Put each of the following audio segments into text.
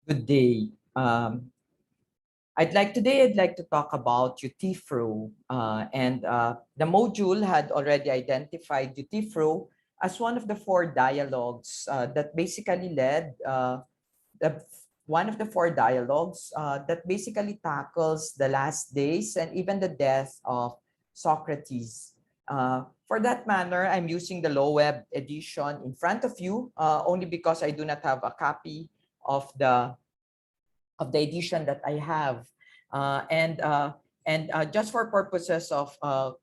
Good day. I'd like to talk about Euthyphro, and the module had already identified Euthyphro as one of the four dialogues that basically led the one of the four dialogues that basically tackles the last days and even the death of Socrates. For that manner, I'm using the low web edition in front of you only because I do not have a copy of the edition that I have. And just for purposes of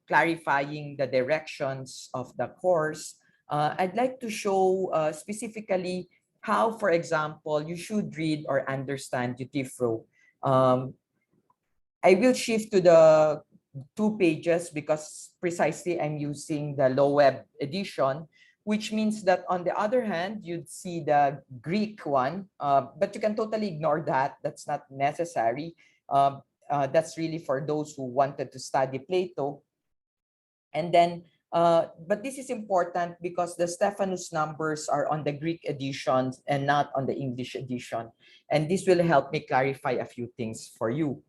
clarifying the directions of the course, I'd like to show specifically how, for example, you should read or understand Euthyphro. Um, I will shift to the 2 pages because precisely I'm using the low web edition, which means that on the other hand, you'd see the Greek one, but you can totally ignore that. That's not necessary. That's really for those who wanted to study Plato. And then, but this is important because the Stephanus numbers are on the Greek editions and not on the English edition. And this will help me clarify a few things for you.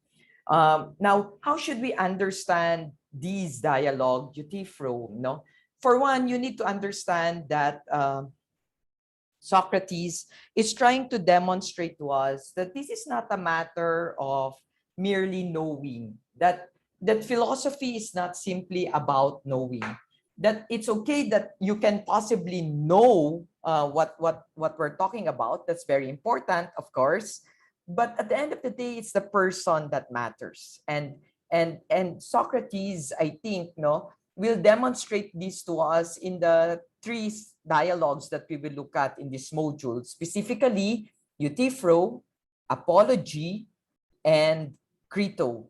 Now, how should we understand these dialogue, Euthyphro? No? For one, you need to understand that Socrates is trying to demonstrate to us that this is not a matter of merely knowing, that philosophy is not simply about knowing, that it's okay that you can possibly know what we're talking about. That's very important, of course. But at the end of the day, it's the person that matters. And Socrates, I think, no, will demonstrate this to us in the three dialogues that we will look at in this module, specifically Euthyphro, Apology, and Crito.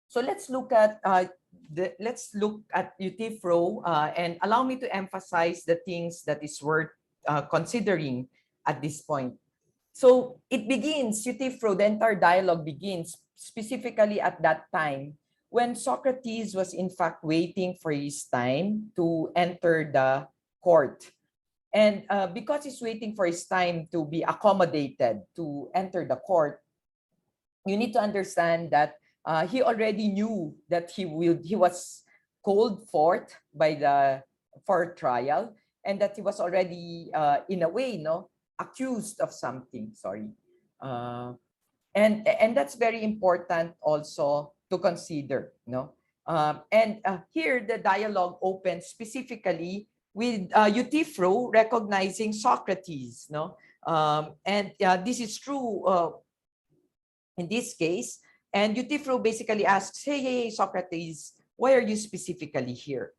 So let's look at Euthyphro, and allow me to emphasize the things that is worth considering at this point. So it begins, Euthyphro, the entire dialogue begins specifically at that time when Socrates was in fact waiting for his time to enter the court. And because he's waiting for his time to be accommodated to enter the court, you need to understand that he already knew that he was called forth by the for trial, and that he was already in a way, no, accused of something. Sorry, uh, and that's very important also to consider, no. Here the dialogue opens specifically with Euthyphro recognizing Socrates, no. And this is true in this case. And Euthyphro basically asks, hey, Socrates, why are you specifically here?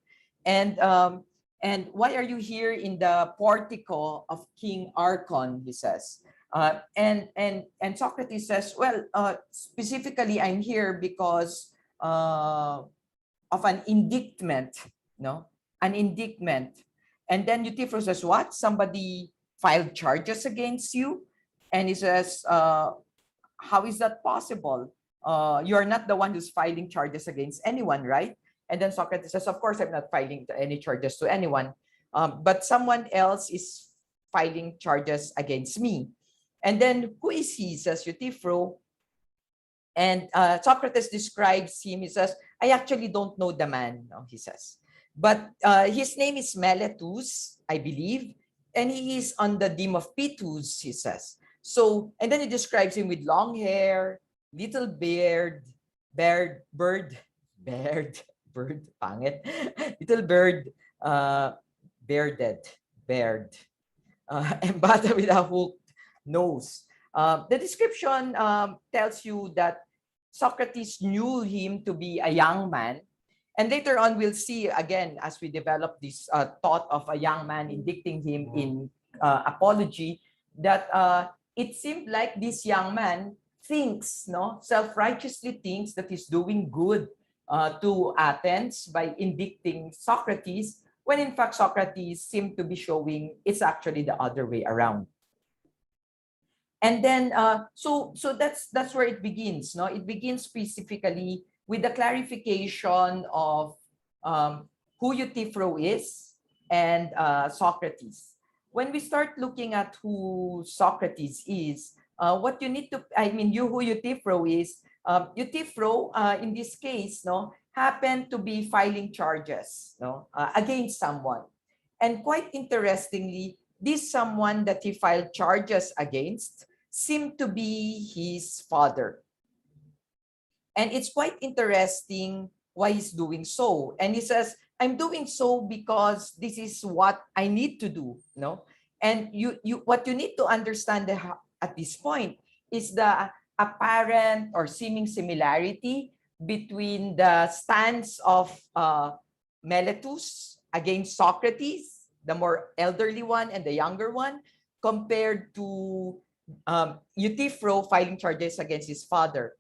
And why are you here in the portico of King Archon, he says. And Socrates says, well, specifically, I'm here because of an indictment, no? An indictment. And then Euthyphro says, what? Somebody filed charges against you? And he says, how is that possible? You're not the one who's filing charges against anyone, right? And then Socrates says, of course, I'm not filing any charges to anyone, but someone else is filing charges against me. And then who is he, says Euthyphro. And Socrates describes him. He says, I actually don't know the man, no, he says. But his name is Meletus, I believe, and he is on the deme of Pitus, he says. So, and then he describes him with long hair, little beard, pangit, little bird, beard, and bata with a hooked nose. The description tells you that Socrates knew him to be a young man. And later on, we'll see again as we develop this thought of a young man indicting him in Apology, that it seemed like this young man thinks, no, self-righteously thinks that he's doing good to Athens by indicting Socrates, when in fact Socrates seemed to be showing it's actually the other way around. And then, so that's where it begins. No, it begins specifically with the clarification of who Euthyphro is and Socrates. When we start looking at who Socrates is, what you need to, I mean, you who Euthyphro is, Euthyphro, in this case, no, happened to be filing charges, no, against someone. And quite interestingly, this someone that he filed charges against seemed to be his father. And it's quite interesting why he's doing so. And he says, I'm doing so because this is what I need to do. No? And what you need to understand at this point is the apparent or seeming similarity between the stance of Meletus against Socrates, the more elderly one and the younger one, compared to Euthyphro filing charges against his father.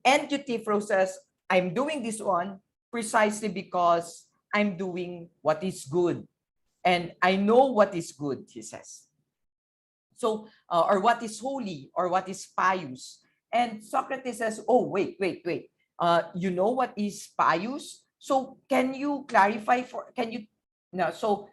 And Euthyphro says, I'm doing this one precisely because I'm doing what is good. And I know what is good, he says. So, or what is holy, or what is pious. And Socrates says, oh, wait. You know what is pious? So can you clarify can you, no, so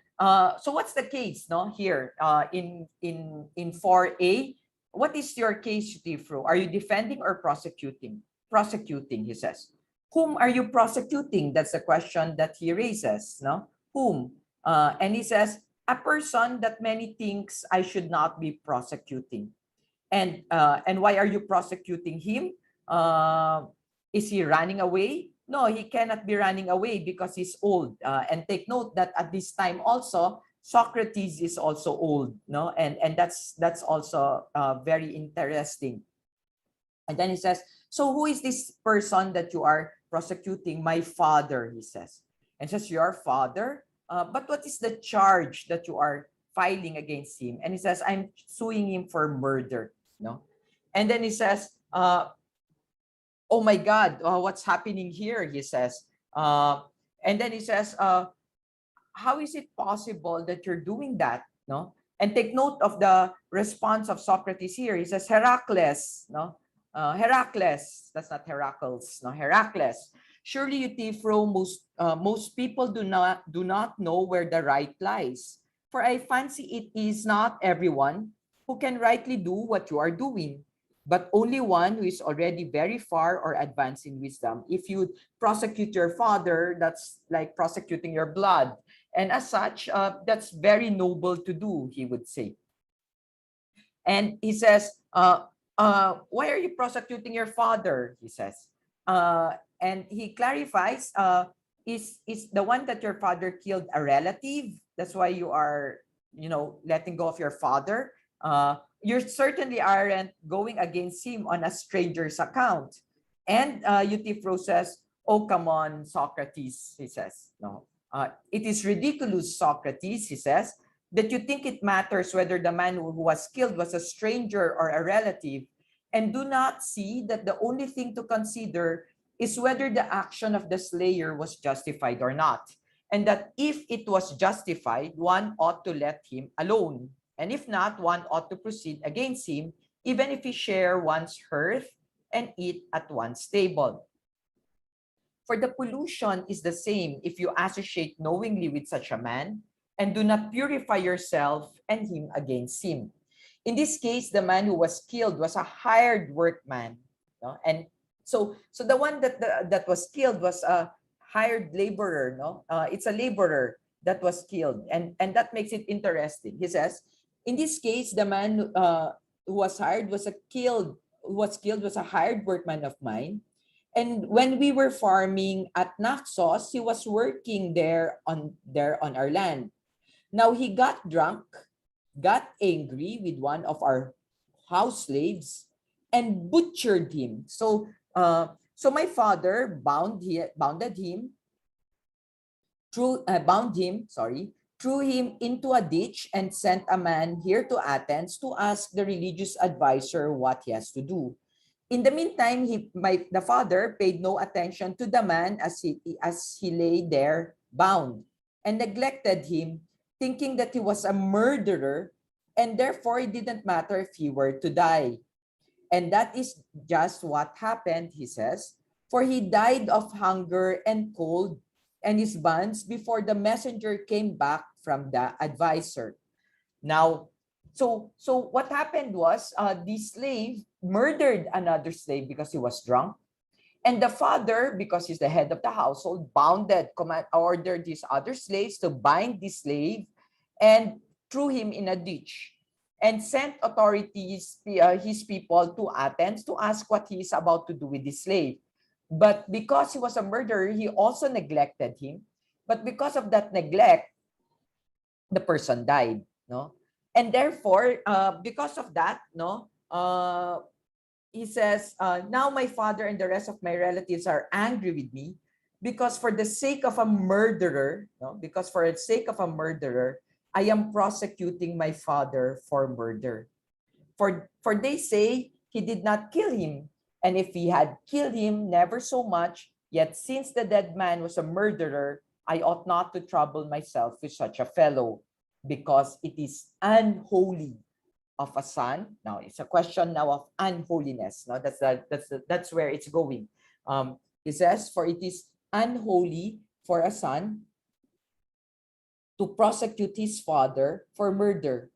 what's the case, no, here, in 4A? What is your case, Euthyphro? Are you defending or prosecuting? Prosecuting, he says. Whom are you prosecuting? That's the question that he raises, no? Whom? And he says, a person that many thinks I should not be prosecuting. And why are you prosecuting him? Is he running away? No, he cannot be running away because he's old. And take note that at this time also, Socrates is also old, no? And that's also very interesting. And then he says, so who is this person that you are prosecuting? My father, he says. And says, your father? But what is the charge that you are filing against him? And he says, I'm suing him for murder. No? And then he says, oh my God, what's happening here? He says. And then he says, how is it possible that you're doing that? No? And take note of the response of Socrates here. He says, Heracles, no? Heracles, that's not Heracles, no, Heracles. Surely, Euthyphro, most people do not know where the right lies. For I fancy it is not everyone who can rightly do what you are doing, but only one who is already very far or advanced in wisdom. If you prosecute your father, that's like prosecuting your blood. And as such, that's very noble to do, he would say. And he says, why are you prosecuting your father? He says. And he clarifies, is the one that your father killed a relative? That's why you are, letting go of your father. You certainly aren't going against him on a stranger's account. And Euthyphro says, oh, come on, Socrates, he says. No, it is ridiculous, Socrates, he says, that you think it matters whether the man who was killed was a stranger or a relative, and do not see that the only thing to consider is whether the action of the slayer was justified or not, and that if it was justified, one ought to let him alone, and if not, one ought to proceed against him, even if he share one's hearth and eat at one's table. For the pollution is the same if you associate knowingly with such a man, and do not purify yourself and him against him. In this case, the man who was killed was a hired workman, no? And so the one that was killed was a hired laborer, no? It's a laborer that was killed, and that makes it interesting. He says, in this case, the man who was hired was was a hired workman of mine. And when we were farming at Naxos, he was working there on our land. Now he got drunk, got angry with one of our house slaves, and butchered him. So my father bound him, threw him into a ditch, and sent a man here to Athens to ask the religious advisor what he has to do. In the meantime, the father paid no attention to the man as he lay there bound, and neglected him, thinking that he was a murderer, and therefore it didn't matter if he were to die. And that is just what happened, he says, for he died of hunger and cold and his bonds before the messenger came back from the advisor. Now, So what happened was the slave murdered another slave because he was drunk. And the father, because he's the head of the household, ordered his other slaves to bind the slave and threw him in a ditch, and sent authorities, his people, to Athens to ask what he is about to do with the slave. But because he was a murderer, he also neglected him. But because of that neglect, the person died. No, and therefore, because of that, he says, now my father and the rest of my relatives are angry with me because for the sake of a murderer, no, because for the sake of a murderer, I am prosecuting my father for murder. For they say he did not kill him, and if he had killed him, never so much. Yet since the dead man was a murderer, I ought not to trouble myself with such a fellow, because it is unholy of a son. Now it's a question now of unholiness. Now that's where it's going. It says, for it is unholy for a son to prosecute his father for murder,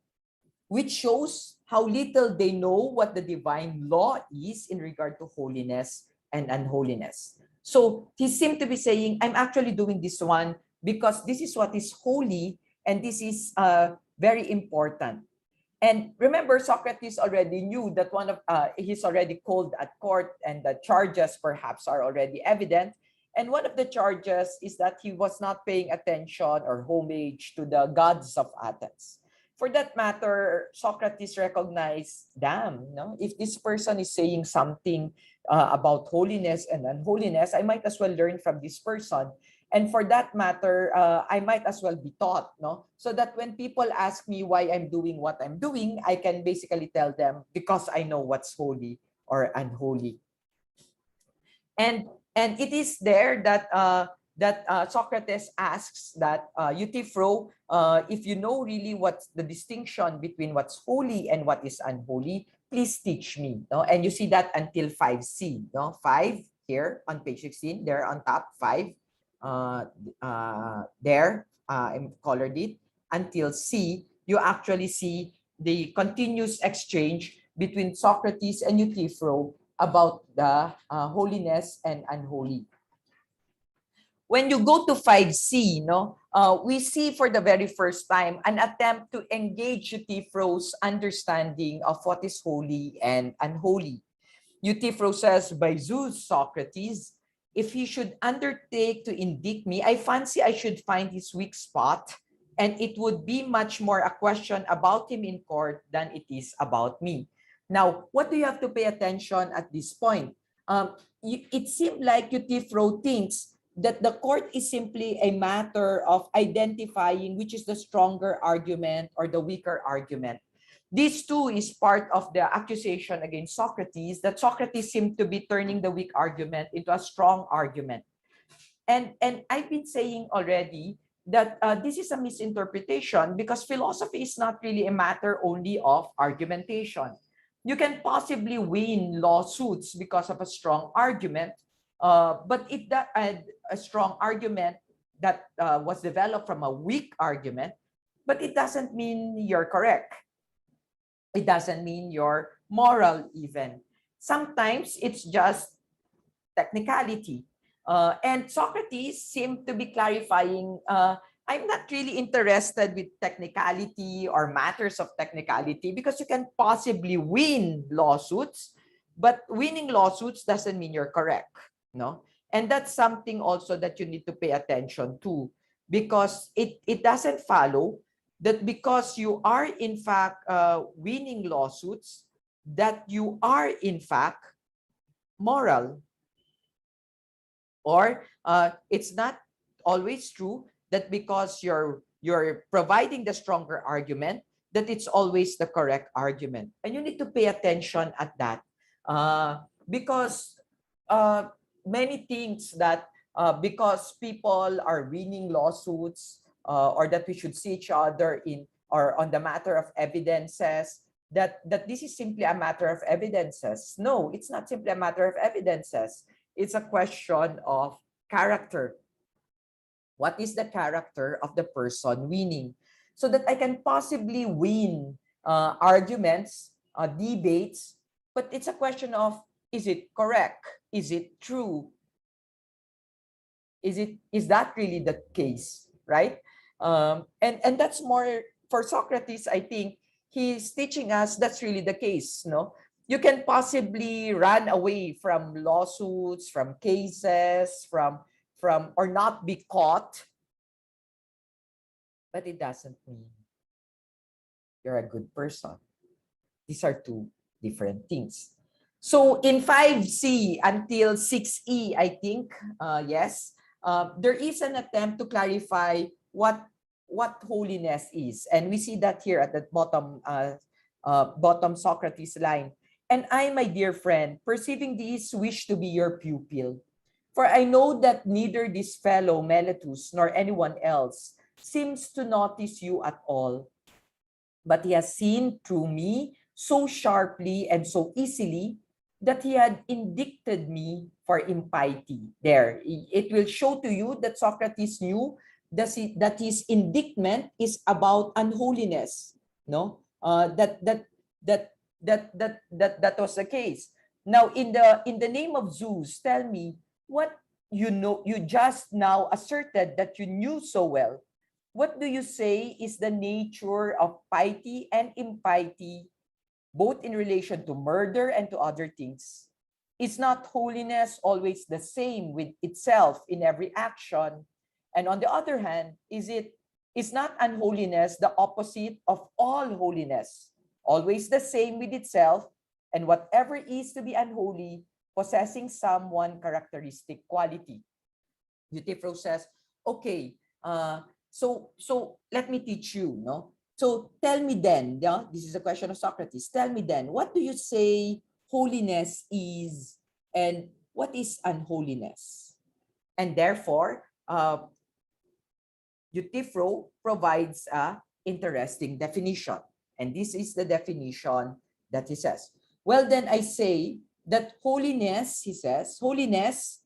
which shows how little they know what the divine law is in regard to holiness and unholiness. So he seemed to be saying, I'm actually doing this one because this is what is holy, and this is very important. And remember, Socrates already knew that he's already called at court, and the charges perhaps are already evident. And one of the charges is that he was not paying attention or homage to the gods of Athens. For that matter, Socrates recognized, damn, no, if this person is saying something about holiness and unholiness, I might as well learn from this person. And for that matter, I might as well be taught, no? So that when people ask me why I'm doing what I'm doing, I can basically tell them because I know what's holy or unholy. And it is there that Socrates asks that Euthyphro, if you know really what's the distinction between what's holy and what is unholy, please teach me. No? And you see that until 5c. No? 5 here on page 16, there on top, 5. There, I colored it. Until C, you actually see the continuous exchange between Socrates and Euthyphro about the holiness and unholy. When you go to 5c, we see for the very first time an attempt to engage Euthyphro's understanding of what is holy and unholy. Euthyphro says, by Zeus, Socrates, if he should undertake to indict me, I fancy I should find his weak spot, and it would be much more a question about him in court than it is about me. Now, what do you have to pay attention at this point? It seemed like Euthyphro thinks that the court is simply a matter of identifying which is the stronger argument or the weaker argument. This too is part of the accusation against Socrates, that Socrates seemed to be turning the weak argument into a strong argument. And I've been saying already that this is a misinterpretation, because philosophy is not really a matter only of argumentation. You can possibly win lawsuits because of a strong argument, but a strong argument that was developed from a weak argument, but it doesn't mean you're correct. It doesn't mean you're moral even. Sometimes it's just technicality. And Socrates seemed to be clarifying, I'm not really interested with technicality or matters of technicality, because you can possibly win lawsuits, but winning lawsuits doesn't mean you're correct. No? And that's something also that you need to pay attention to, because it doesn't follow that because you are in fact winning lawsuits, that you are in fact moral. Or it's not always true that because you're providing the stronger argument, that it's always the correct argument. And you need to pay attention at that, because many things that because people are winning lawsuits, or that we should see each other in or on the matter of evidences, that this is simply a matter of evidences. No, it's not simply a matter of evidences. It's a question of character. What is the character of the person winning? So that I can possibly win arguments, debates, but it's a question of, is it correct? Is it true? Is that really the case, right? And that's more for Socrates. I think he's teaching us that's really the case. No, you can possibly run away from lawsuits, from cases, from or not be caught, but it doesn't mean you're a good person. These are two different things. So in 5C until 6E, I think, yes, there is an attempt to clarify what holiness is. And we see that here at the bottom Socrates line. And I, my dear friend, perceiving this, wish to be your pupil. For I know that neither this fellow Meletus nor anyone else seems to notice you at all, but he has seen through me so sharply and so easily that he had indicted me for impiety. There, it will show to you that Socrates knew that his indictment is about unholiness. No, that was the case. Now, in the name of Zeus, tell me what you know. You just now asserted that you knew so well. What do you say is the nature of piety and impiety, both in relation to murder and to other things? Is not holiness always the same with itself in every action? And on the other hand, is not unholiness the opposite of all holiness, always the same with itself, and whatever is to be unholy, possessing some one characteristic quality? Euthyphro says, okay, so let me teach you, no? So tell me then, yeah, this is a question of Socrates. Tell me then, what do you say holiness is and what is unholiness? And therefore, Euthyphro provides a interesting definition. And this is the definition that he says. Well, then I say that holiness, he says, holiness,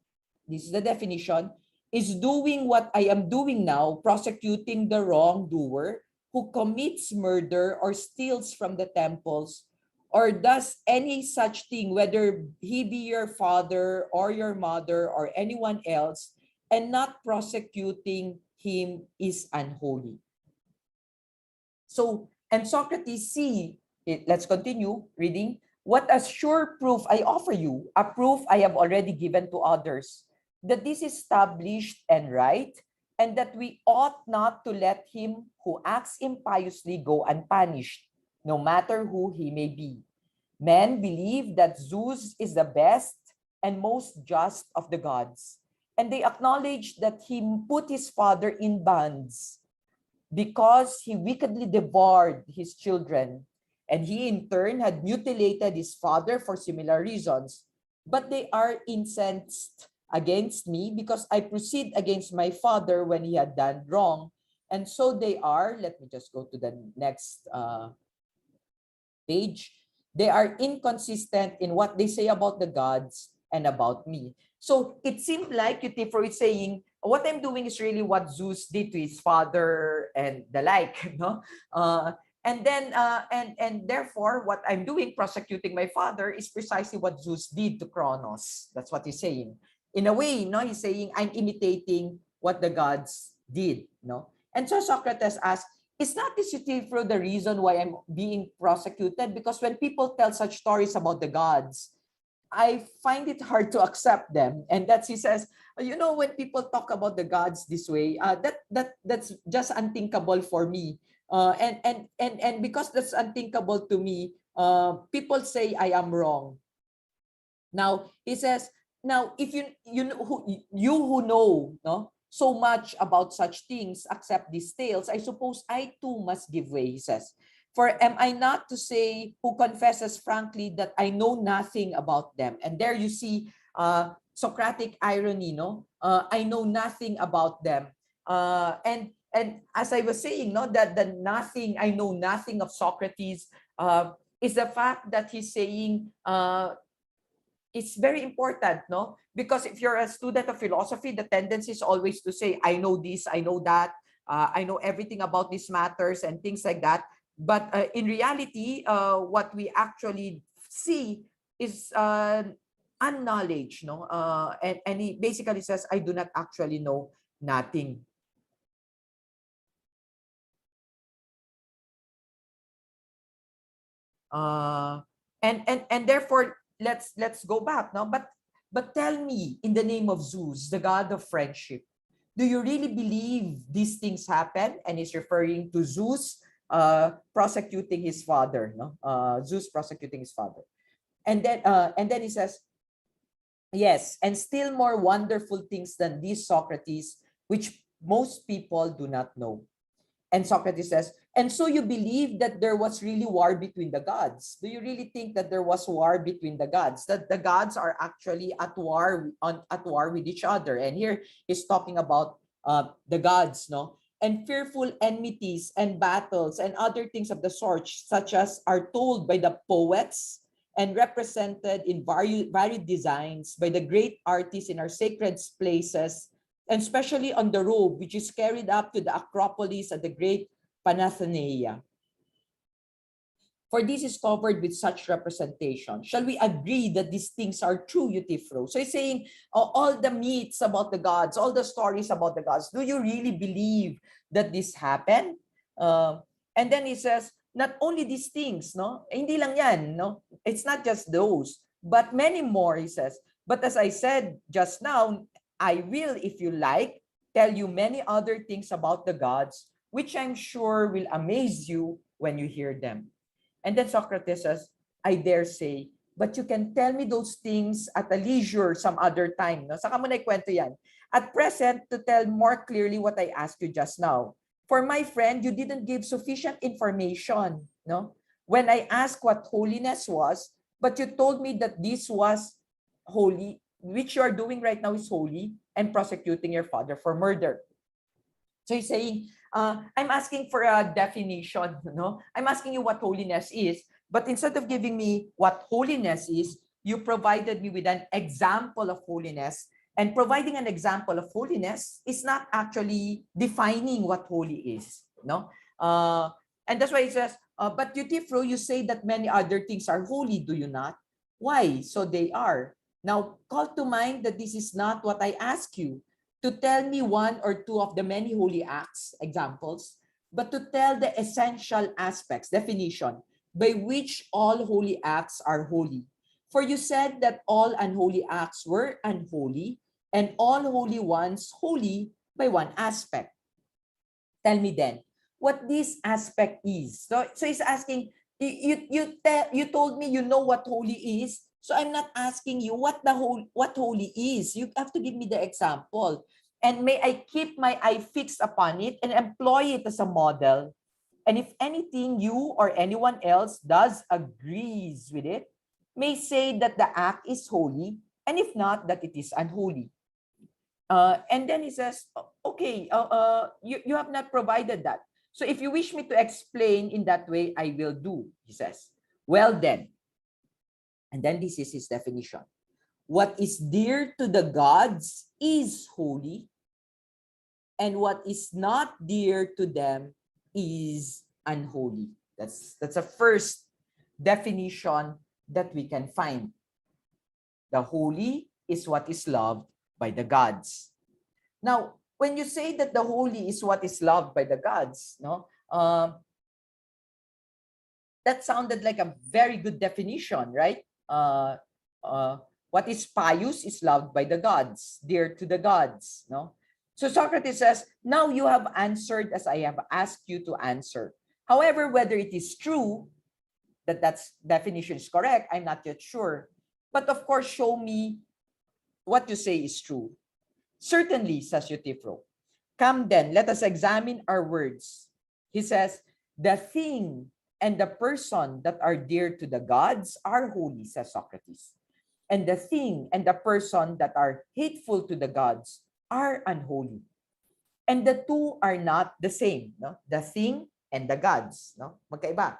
this is the definition, is doing what I am doing now, prosecuting the wrongdoer who commits murder or steals from the temples or does any such thing, whether he be your father or your mother or anyone else, and not prosecuting him is unholy. So, and Socrates, see, let's continue reading. What a sure proof I offer you, a proof I have already given to others, that this is established and right, and that we ought not to let him who acts impiously go unpunished, no matter who he may be. Men believe that Zeus is the best and most just of the gods, and they acknowledge that he put his father in bonds because he wickedly devoured his children, and he in turn had mutilated his father for similar reasons. But they are incensed against me because I proceed against my father when he had done wrong. And so they are, let me just go to the next page. They are inconsistent in what they say about the gods and about me. So it seemed like Euthyphro is saying, what I'm doing is really what Zeus did to his father and the like, no? And therefore, what I'm doing, prosecuting my father, is precisely what Zeus did to Kronos. That's what he's saying. In a way, no, he's saying I'm imitating what the gods did, no. And so Socrates asks, is not this Euthyphro the reason why I'm being prosecuted? Because when people tell such stories about the gods, I find it hard to accept them. And that's, he says, you know, when people talk about the gods this way, that's just unthinkable for me. And because that's unthinkable to me, people say I am wrong. Now he says, now if you who know, no, so much about such things, accept these tales, I suppose I too must give way, he says. For am I not to say who confesses frankly that I know nothing about them? And there you see Socratic irony, no? I know nothing about them. And as I was saying, no, that the nothing, I know nothing of Socrates is the fact that he's saying it's very important, no? Because if you're a student of philosophy, the tendency is always to say, I know this, I know that, I know everything about these matters and things like that. But in reality, what we actually see is unknowledge, no? And he basically says, I do not actually know nothing. Uh, and therefore, let's go back, no? But tell me, in the name of Zeus, the god of friendship, do you really believe these things happen? And he's referring to Zeus prosecuting his father, no? Zeus prosecuting his father. And then he says, yes, and still more wonderful things than these, Socrates, which most people do not know. And Socrates says, and so you believe that there was really war between the gods? Do you really think that there was war between the gods? That the gods are actually at war with each other? And here he's talking about the gods, no? And fearful enmities and battles and other things of the sort, such as are told by the poets and represented in varied designs by the great artists in our sacred places, and especially on the robe, which is carried up to the Acropolis at the great Panathenaea. For this is covered with such representation. Shall we agree that these things are true, Euthyphro? So he's saying, all the myths about the gods, all the stories about the gods, do you really believe that this happened? And then he says, not only these things, no? Hindi lang yan, no? It's not just those, but many more, he says. But as I said just now, I will, if you like, tell you many other things about the gods, which I'm sure will amaze you when you hear them. And then Socrates says, I dare say, but you can tell me those things at a leisure some other time. No? Saka mo na ikwento yan. At present, to tell more clearly what I asked you just now. For my friend, you didn't give sufficient information. No? When I asked what holiness was, but you told me that this was holy, which you are doing right now is holy, and prosecuting your father for murder. So he's saying, I'm asking for a definition, no? I'm asking you what holiness is, but instead of giving me what holiness is, you provided me with an example of holiness, and providing an example of holiness is not actually defining what holy is, no? And that's why he says, but Euthyphro, you say that many other things are holy, do you not? Why? So they are. Now, call to mind that this is not what I ask you, to tell me one or two of the many holy acts, examples, but to tell the essential aspects, definition, by which all holy acts are holy. For you said that all unholy acts were unholy, and all holy ones holy by one aspect. Tell me then, what this aspect is. So he's asking, you told me you know what holy is, so I'm not asking you what holy is. You have to give me the example. And may I keep my eye fixed upon it and employ it as a model. And if anything you or anyone else does agrees with it, may say that the act is holy, and if not, that it is unholy. And then he says, okay, you have not provided that. So if you wish me to explain in that way, I will do, he says. Well then, and then this is his definition. What is dear to the gods is holy, and what is not dear to them is unholy. That's a first definition that we can find. The holy is what is loved by the gods. Now, when you say that the holy is what is loved by the gods, no, that sounded like a very good definition, right? What is pious is loved by the gods, dear to the gods, no? So Socrates says, now you have answered as I have asked you to answer. However, whether it is true that definition is correct, I'm not yet sure. But of course, show me what you say is true. Certainly, says Euthyphro. Come then, let us examine our words. He says, the thing and the person that are dear to the gods are holy, says Socrates. And the thing and the person that are hateful to the gods are unholy. And the two are not the same, no? The thing and the gods, no? Magkaiba.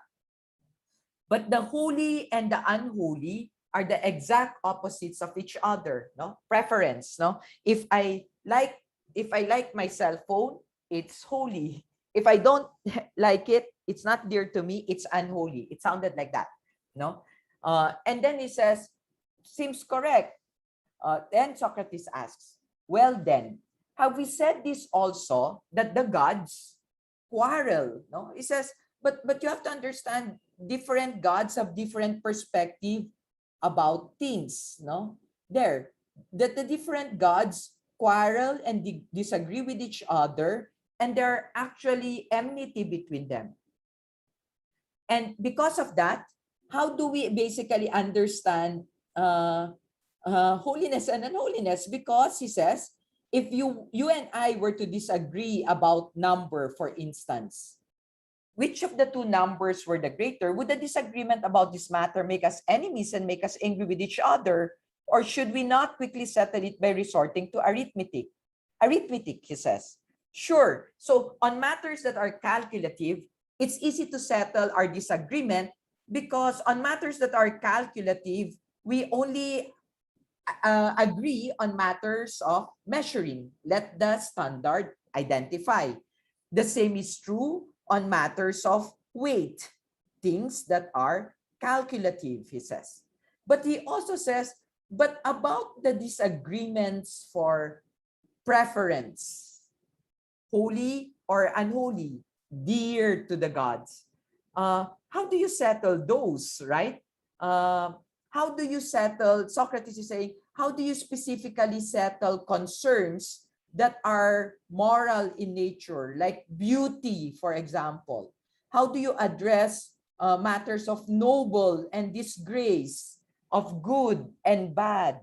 But the holy and the unholy are the exact opposites of each other, no? Preference, no? If I like my cell phone, it's holy. If I don't like it, It's not dear to me. It's unholy. It sounded like that, no? And then he says, seems correct. Then Socrates asks, well then, have we said this also, that the gods quarrel? No, he says, but you have to understand, different gods have different perspective about things. No, there, that the different gods quarrel and disagree with each other, and there are actually enmity between them. And because of that, how do we basically understand holiness and unholiness? Because he says, if you and I were to disagree about number, for instance, which of the two numbers were the greater? Would the disagreement about this matter make us enemies and make us angry with each other? Or should we not quickly settle it by resorting to arithmetic? Arithmetic, he says. Sure. So on matters that are calculative, it's easy to settle our disagreement, because on matters that are calculative, we only agree on matters of measuring. Let the standard identify. The same is true on matters of weight, things that are calculative, he says. But he also says, but about the disagreements for preference, holy or unholy, dear to the gods, how do you settle those, right? How do you settle, Socrates is saying, how do you specifically settle concerns that are moral in nature, like beauty, for example? How do you address matters of noble and disgrace, of good and bad?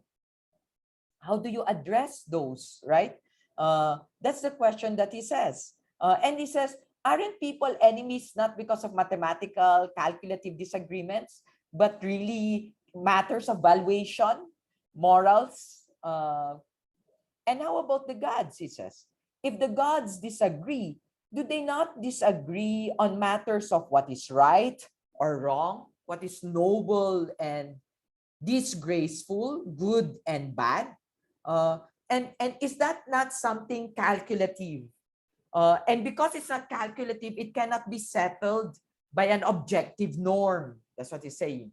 How do you address those, right? That's the question that he says. And he says, aren't people enemies not because of mathematical, calculative disagreements, but really matters of valuation, morals? And how about the gods, he says? If the gods disagree, do they not disagree on matters of what is right or wrong, what is noble and disgraceful, good and bad? And is that not something calculative? And because it's not calculative, it cannot be settled by an objective norm. That's what he's saying.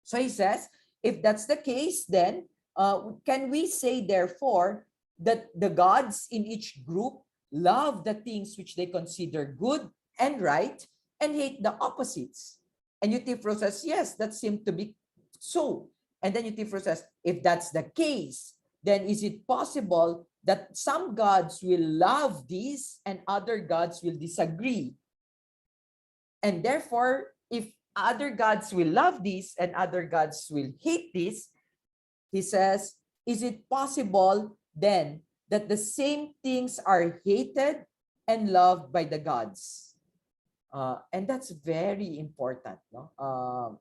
So he says, if that's the case, then can we say, therefore, that the gods in each group love the things which they consider good and right and hate the opposites? And Euthyphro says, yes, that seems to be so. And then Euthyphro says, if that's the case, then is it possible that some gods will love these and other gods will disagree? And therefore, if other gods will love this and other gods will hate this, he says, is it possible then that the same things are hated and loved by the gods? And that's very important. No?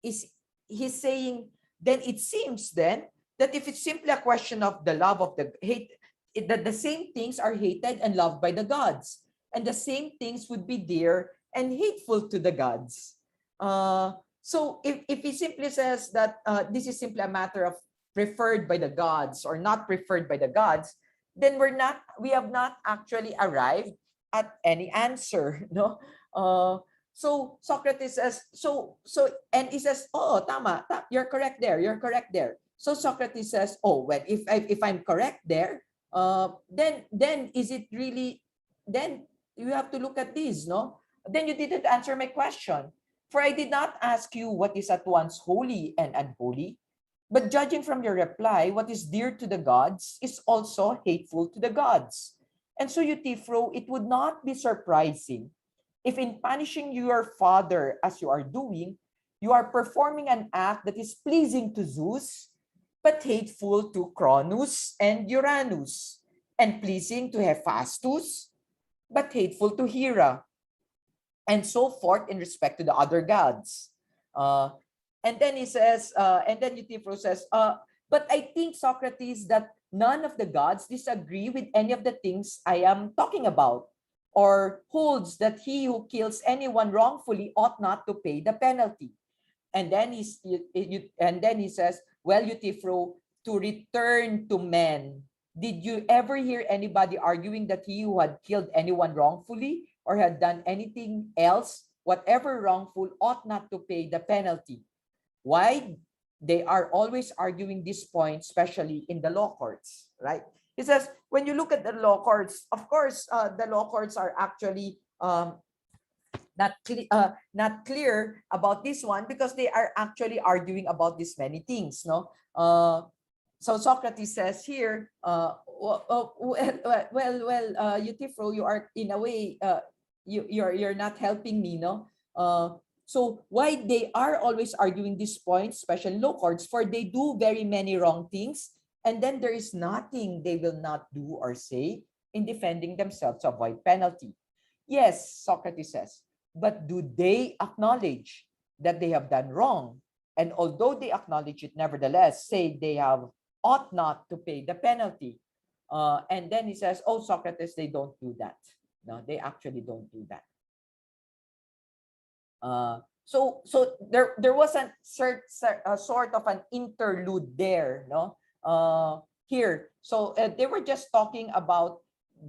He's saying, then it seems then that if it's simply a question of the love of the hate, that the same things are hated and loved by the gods, and the same things would be dear and hateful to the gods. So if he simply says that this is simply a matter of preferred by the gods or not preferred by the gods, then we have not actually arrived at any answer. No. So Socrates says, and he says, oh, tama, you're correct there, you're correct there. So Socrates says, oh, well, if I'm correct there, then is it really, then you have to look at this, no? Then you didn't answer my question. For I did not ask you what is at once holy and unholy, but judging from your reply, what is dear to the gods is also hateful to the gods. And so, Euthyphro, it would not be surprising if in punishing your father as you are doing, you are performing an act that is pleasing to Zeus, but hateful to Cronus and Uranus, and pleasing to Hephaestus, but hateful to Hera, and so forth in respect to the other gods. And then he says, and then Euthyphro says, but I think, Socrates, that none of the gods disagree with any of the things I am talking about, or holds that he who kills anyone wrongfully ought not to pay the penalty. And then he says, well, Euthyphro, to return to men Did you ever hear anybody arguing that he who had killed anyone wrongfully or had done anything else, whatever wrongful, ought not to pay the penalty? Why? They are always arguing this point, especially in the law courts, right? He says, when you look at the law courts, of course, the law courts are actually not clear about this one because they are actually arguing about these many things, no? So Socrates says here, Euthyphro, you are in a way, you're not helping me, no? So why they are always arguing this point, especially law courts, for they do very many wrong things, and then there is nothing they will not do or say in defending themselves to avoid penalty. Yes, Socrates says, but do they acknowledge that they have done wrong? And although they acknowledge it, nevertheless, say they have ought not to pay the penalty. And then he says, oh, Socrates, they don't do that. No, they actually don't do that. So there was a sort of an interlude there, no? Here, so they were just talking about,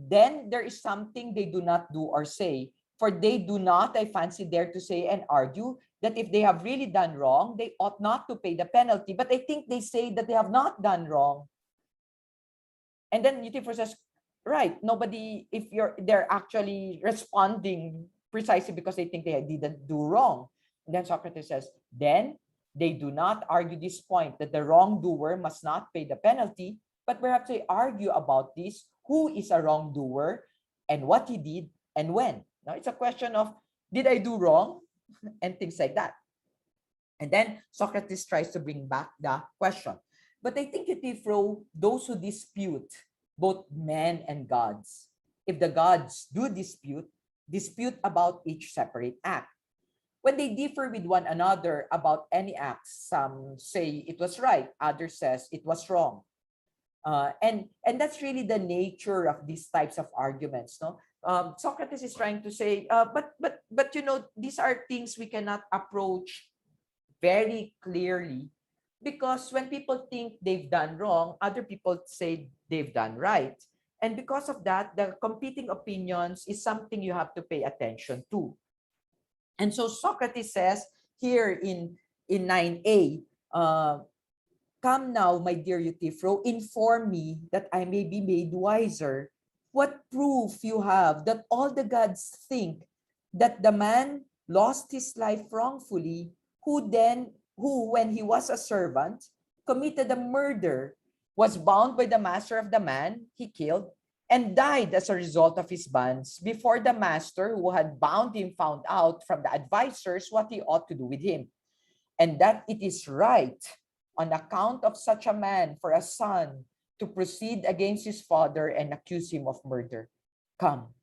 then there is something they do not do or say, for they do not, I fancy, dare to say and argue that if they have really done wrong, they ought not to pay the penalty. But I think they say that they have not done wrong. And then Euthyphro says, right, nobody, if they're actually responding precisely because they think they didn't do wrong. And then Socrates says, then they do not argue this point that the wrongdoer must not pay the penalty, but perhaps they argue about this, who is a wrongdoer and what he did and when. Now it's a question of, did I do wrong? And things like that. And then Socrates tries to bring back the question. But I think Euthyphro, those who dispute both men and gods, if the gods do dispute about each separate act. When they differ with one another about any act, some say it was right, others says it was wrong. And that's really the nature of these types of arguments, no? Socrates is trying to say, but you know, these are things we cannot approach very clearly, because when people think they've done wrong, other people say they've done right. And because of that, the competing opinions is something you have to pay attention to. And so Socrates says here in 9a, come now, my dear Euthyphro, inform me that I may be made wiser. What proof you have that all the gods think that the man lost his life wrongfully, who, when he was a servant, committed a murder, was bound by the master of the man he killed, and died as a result of his bonds before the master who had bound him found out from the advisors what he ought to do with him, and that it is right on account of such a man for a son to proceed against his father and accuse him of murder. Come,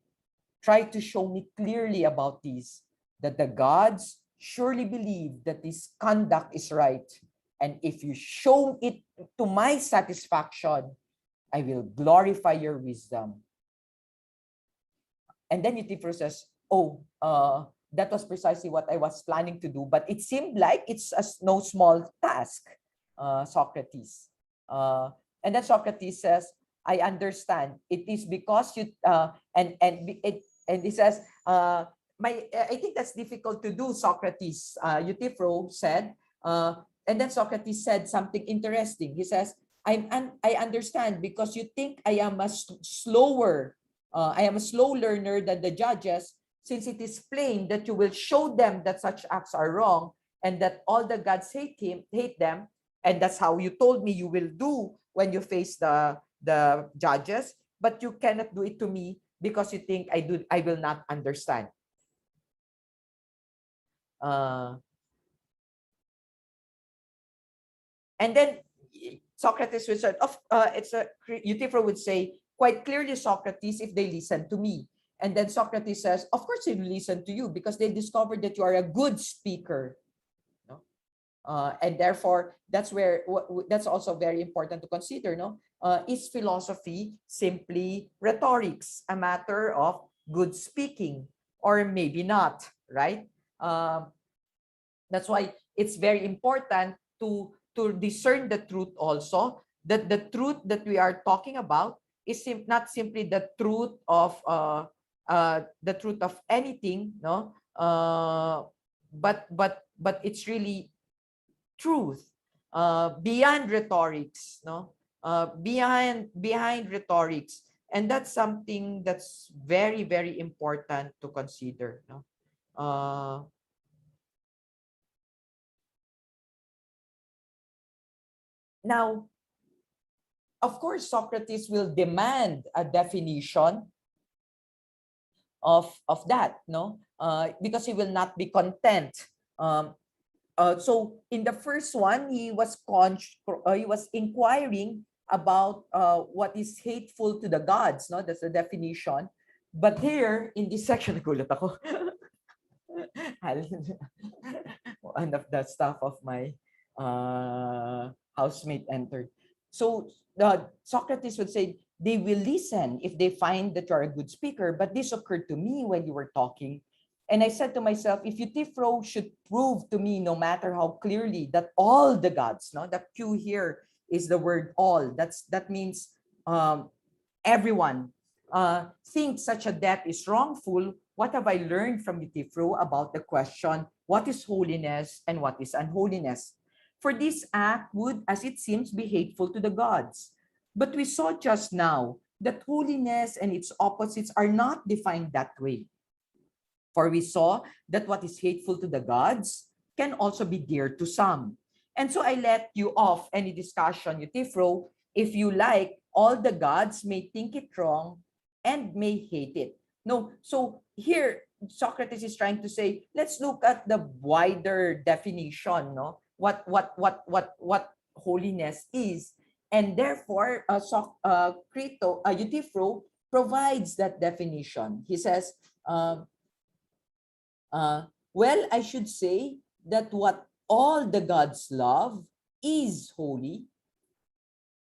try to show me clearly about this, that the gods surely believe that this conduct is right. And if you show it to my satisfaction, I will glorify your wisdom. And then Euthyphro says, oh, that was precisely what I was planning to do, but it seemed like it's no small task, Socrates. And then Socrates says, I understand. It is because you, and he says, I think that's difficult to do, Socrates, Euthyphro said. And then Socrates said something interesting. He says, I understand because you think I am a slow learner than the judges, since it is plain that you will show them that such acts are wrong and that all the gods hate them. And that's how you told me you will do when you face the judges, but you cannot do it to me because you think I will not understand. And then Socrates would say, Euthyphro would say, quite clearly, Socrates, if they listen to me. And then Socrates says, of course they will listen to you because they discovered that you are a good speaker. No? And therefore, that's also very important to consider. No, is philosophy simply rhetorics, a matter of good speaking, or maybe not, right? That's why it's very important to discern the truth also, that the truth that we are talking about is not simply the truth of anything, no, but it's really truth beyond rhetorics, no, behind rhetorics, and that's something that's very, very important to consider, no. Now, of course, Socrates will demand a definition of that, no, because he will not be content. Um, so in the first one, he was inquiring about what is hateful to the gods, no? That's the definition. But here in this section, nagulat ako. One of the staff of my housemate entered. So Socrates would say, they will listen if they find that you're a good speaker. But this occurred to me when you were talking. And I said to myself, if Euthyphro should prove to me, no matter how clearly, that all the gods, no, the Q here is the word all. That means everyone thinks such a death is wrongful. What have I learned from Euthyphro about the question, what is holiness and what is unholiness? For this act would, as it seems, be hateful to the gods. But we saw just now that holiness and its opposites are not defined that way. For we saw that what is hateful to the gods can also be dear to some. And so I let you off any discussion, Euthyphro. If you like, all the gods may think it wrong and may hate it. No, so here Socrates is trying to say, let's look at the wider definition, no? What holiness is. And therefore, Euthyphro provides that definition. He says, well, I should say that what all the gods love is holy.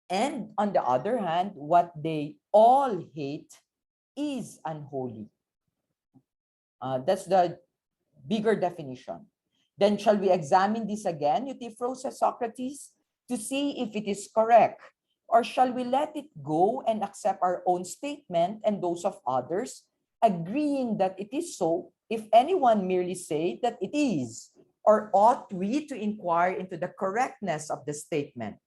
And on the other hand, what they all hate is unholy. That's the bigger definition. Then shall we examine this again, Euthyphro, says Socrates, to see if it is correct? Or shall we let it go and accept our own statement and those of others, agreeing that it is so, if anyone merely say that it is? Or ought we to inquire into the correctness of the statement?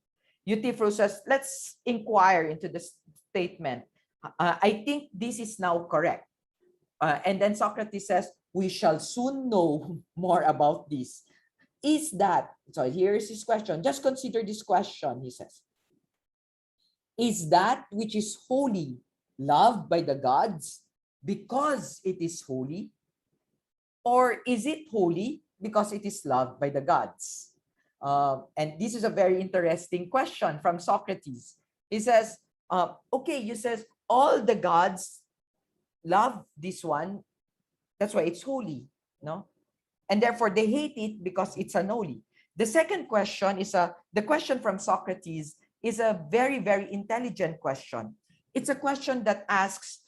Euthyphro says, let's inquire into the statement. I think this is now correct. And then Socrates says, we shall soon know more about this. Is that, so here's his question. Just consider this question, he says. Is that which is holy loved by the gods because it is holy? Or is it holy because it is loved by the gods? And this is a very interesting question from Socrates. He says, okay, you says all the gods love this one, that's why it's holy, no? And therefore they hate it because it's unholy. The second question is the question from Socrates is a very, very intelligent question. It's a question that asks,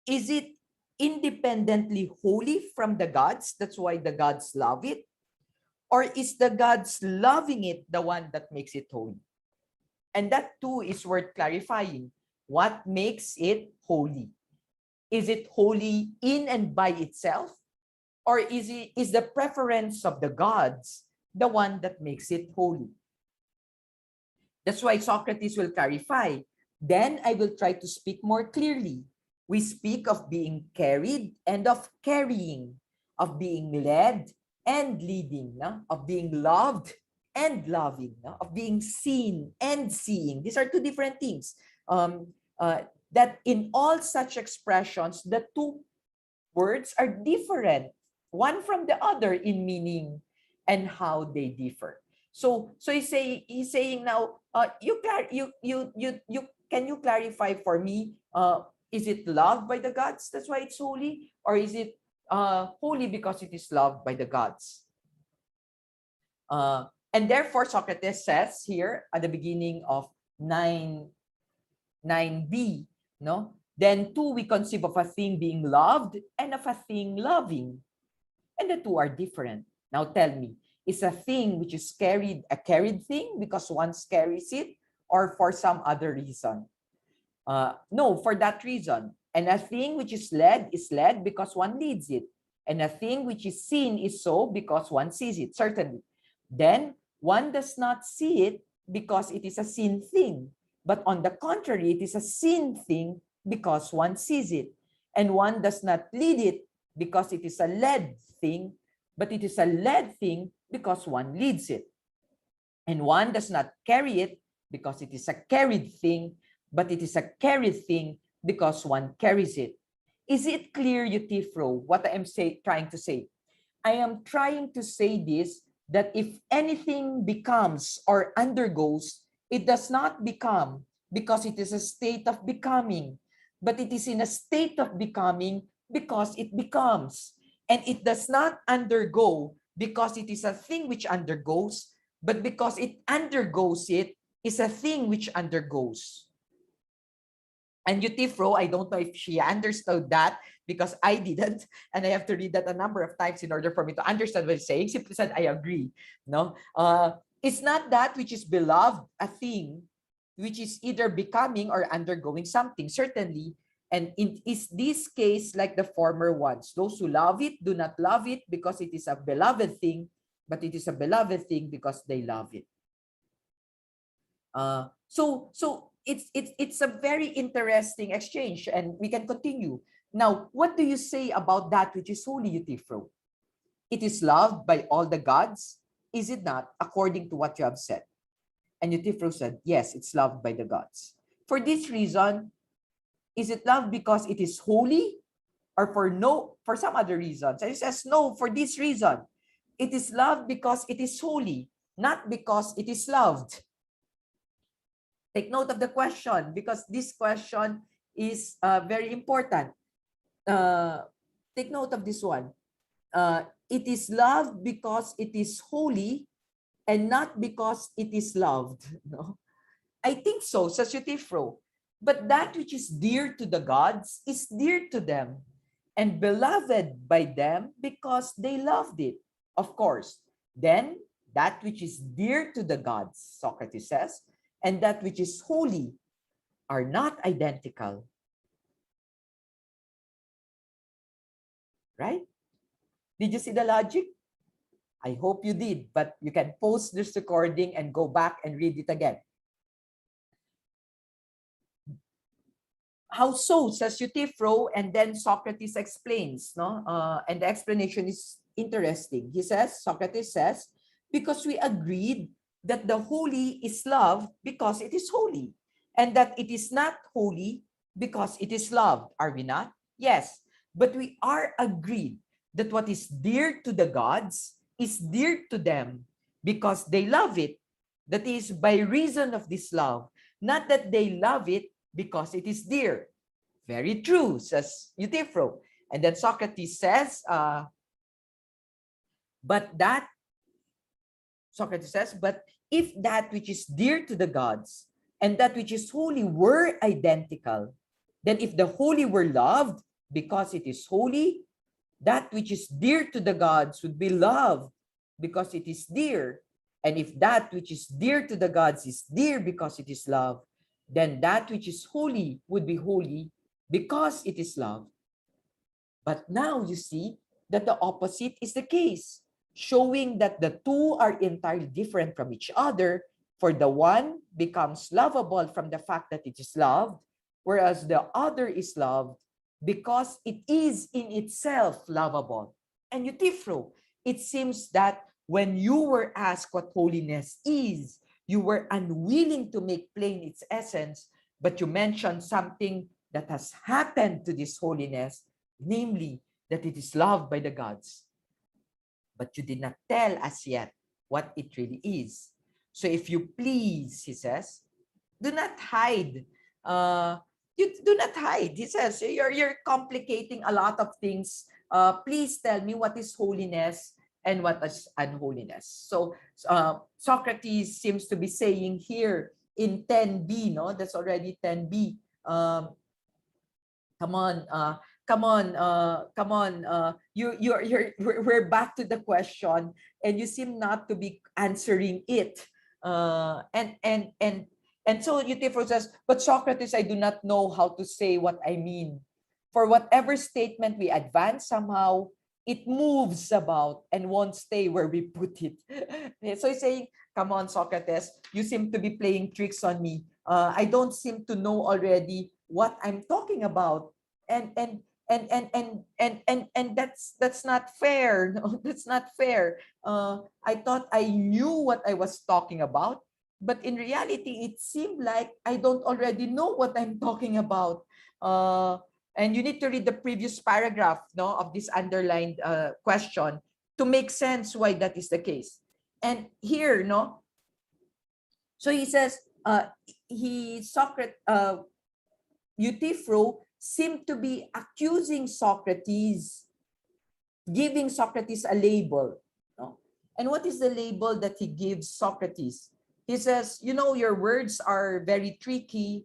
is it independently holy from the gods? That's why the gods love it. Or is the gods loving it the one that makes it holy? And that too is worth clarifying. What makes it holy? Is it holy in and by itself? Or is the preference of the gods the one that makes it holy? That's why Socrates will clarify. Then I will try to speak more clearly. We speak of being carried and of carrying, of being led and leading, no? Of being loved and loving, no? Of being seen and seeing. These are two different things. That in all such expressions, the two words are different, one from the other in meaning and how they differ. So he's saying now, can you clarify for me? Is it loved by the gods? That's why it's holy, or is it holy because it is loved by the gods? And therefore, Socrates says here at the beginning of 9b, no? Then two, we conceive of a thing being loved and of a thing loving. And the two are different. Now tell me, is a thing which is a carried thing because one carries it, or for some other reason? No, for that reason. And a thing which is led because one leads it. And a thing which is seen is so because one sees it, certainly. Then one does not see it because it is a seen thing. But on the contrary, it is a seen thing because one sees it. And one does not lead it because it is a led thing, but it is a led thing because one leads it. And one does not carry it because it is a carried thing, but it is a carried thing because one carries it. Is it clear, Eutifro, what I am trying to say? I am trying to say this, that if anything becomes or undergoes, it does not become because it is a state of becoming, but it is in a state of becoming because it becomes. And it does not undergo because it is a thing which undergoes, but because it undergoes it is a thing which undergoes. And Eutifro, I don't know if she understood that because I didn't, and I have to read that a number of times in order for me to understand what he's saying. Simply said, I agree. No, it's not that which is beloved a thing, which is either becoming or undergoing something, certainly. And is this case like the former ones? Those who love it do not love it because it is a beloved thing, but it is a beloved thing because they love it. So it's a very interesting exchange, and we can continue. Now, what do you say about that which is holy, Eutifro? It is loved by all the gods, is it not, according to what you have said? And Eutifro said, yes, it's loved by the gods. For this reason, is it loved because it is holy, or for some other reasons? And he says, no, for this reason. It is loved because it is holy, not because it is loved. Take note of the question, because this question is very important. Take note of this one. It is loved because it is holy and not because it is loved. No? I think so, says Eutifro. But that which is dear to the gods is dear to them and beloved by them because they loved it, of course. Then that which is dear to the gods, Socrates says, and that which is holy are not identical. Right? Did you see the logic? I hope you did, but you can pause this recording and go back and read it again. How so, says Eutifro, and then Socrates explains, no? And the explanation is interesting. He says, Socrates says, because we agreed that the holy is loved because it is holy, and that it is not holy because it is loved, are we not? Yes, but we are agreed that what is dear to the gods is dear to them because they love it. That is by reason of this love, not that they love it because it is dear. Very true, says Eutifro. And then Socrates says, but if that which is dear to the gods and that which is holy were identical, then if the holy were loved because it is holy, that which is dear to the gods would be loved because it is dear. And if that which is dear to the gods is dear because it is loved, then that which is holy would be holy because it is loved. But now you see that the opposite is the case, showing that the two are entirely different from each other, for the one becomes lovable from the fact that it is loved, whereas the other is loved because it is in itself lovable. And Eutifro, it seems that when you were asked what holiness is, you were unwilling to make plain its essence, but you mentioned something that has happened to this holiness, namely that it is loved by the gods. But you did not tell us yet what it really is. So if you please, he says, do not hide. You do not hide. He says, you're complicating a lot of things. Please tell me what is holiness and what is unholiness. So Socrates seems to be saying here in 10b, no? That's already 10b. Come on, come on, we're back to the question, and you seem not to be answering it. And so Euthyphro says, but Socrates, I do not know how to say what I mean. For whatever statement we advance, somehow it moves about and won't stay where we put it. So he's saying, come on, Socrates, you seem to be playing tricks on me. I don't seem to know already what I'm talking about. And that's not fair. No, that's not fair. I thought I knew what I was talking about, but in reality, it seemed like I don't already know what I'm talking about. And you need to read the previous paragraph, no, of this underlined question to make sense why that is the case. And here, no, so he says, Euthyphro seemed to be accusing Socrates, giving Socrates a label. No? And what is the label that he gives Socrates? He says, you know, your words are very tricky.